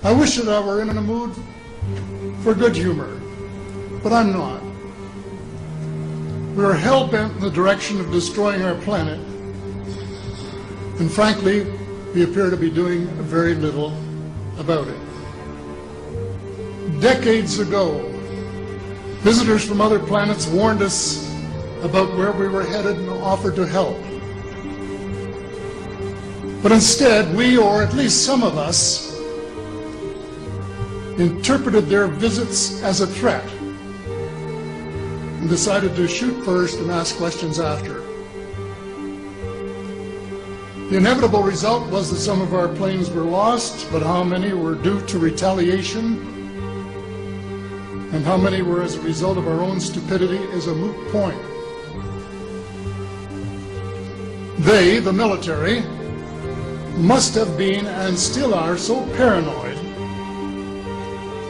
I wish that I were in a mood for good humor, but I'm not. We are hell-bent in the direction of destroying our planet, and frankly, we appear to be doing very little about it. Decades ago, visitors from other planets warned us about where we were headed and offered to help. But instead, we, or at least some of us, interpreted their visits as a threat and decided to shoot first and ask questions after. The inevitable result was that some of our planes were lost, but how many were due to retaliation and how many were as a result of our own stupidity is a moot point. They, the military, must have been and still are so paranoid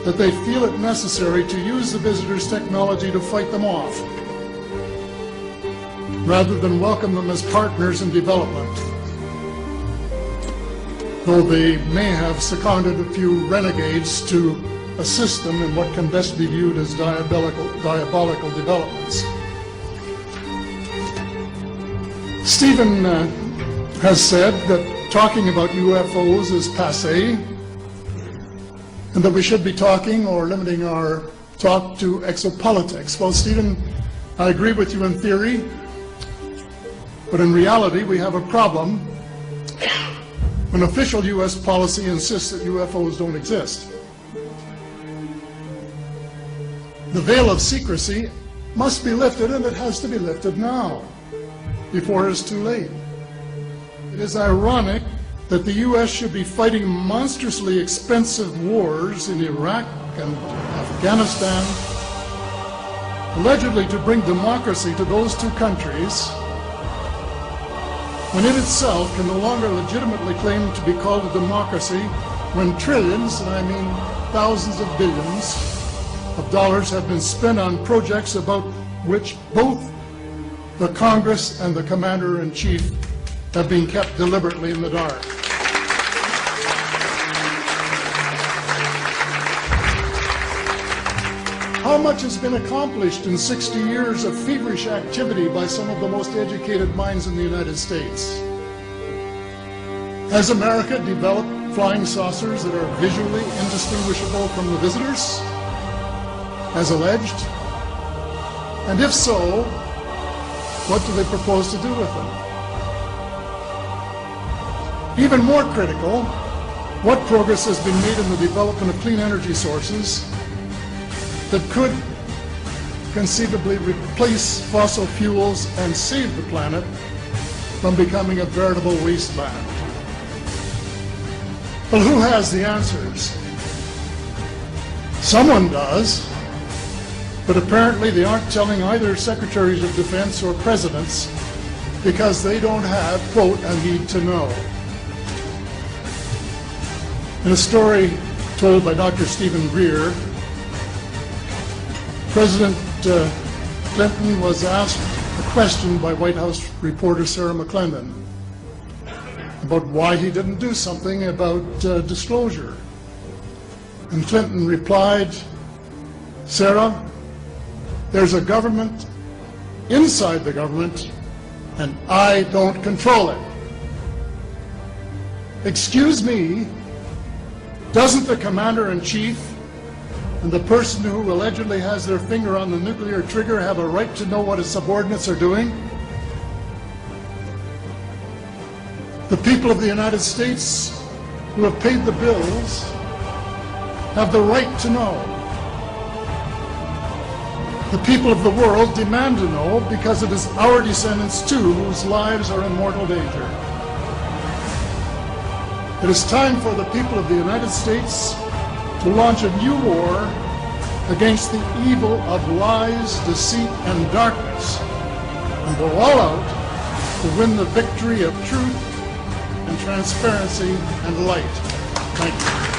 that they feel it necessary to use the visitors' technology to fight them off, rather than welcome them as partners in development. Though they may have seconded a few renegades to assist them in what can best be viewed as diabolical developments. Stephen has said that talking about UFOs is passé, and that we should be talking or limiting our talk to exopolitics. Well, Stephen, I agree with you in theory, but in reality we have a problem when official U.S. policy insists that UFOs don't exist. The veil of secrecy must be lifted, and it has to be lifted now, before it is too late. It is ironic that the U.S. should be fighting monstrously expensive wars in Iraq and Afghanistan, allegedly to bring democracy to those two countries, when it itself can no longer legitimately claim to be called a democracy, when trillions, and I mean thousands of billions of dollars have been spent on projects about which both the Congress and the Commander-in-Chief have been kept deliberately in the dark. How much has been accomplished in 60 years of feverish activity by some of the most educated minds in the United States? Has America developed flying saucers that are visually indistinguishable from the visitors, as alleged? And if so, what do they propose to do with them? Even more critical, what progress has been made in the development of clean energy sources that could conceivably replace fossil fuels and save the planet from becoming a veritable wasteland? Well, who has the answers? Someone does, but apparently they aren't telling either secretaries of defense or presidents because they don't have, quote, a need to know. In a story told by Dr. Stephen Greer, President Clinton was asked a question by White House reporter Sarah McClendon about why he didn't do something about disclosure. And Clinton replied, "Sarah, there's a government inside the government, and I don't control it." Excuse me, doesn't the Commander-in-Chief and the person who allegedly has their finger on the nuclear trigger have a right to know what his subordinates are doing? The people of the United States who have paid the bills have the right to know. The people of the world demand to know because it is our descendants too whose lives are in mortal danger. It is time for the people of the United States to launch a new war against the evil of lies, deceit, and darkness, and go all out to win the victory of truth and transparency and light. Thank you.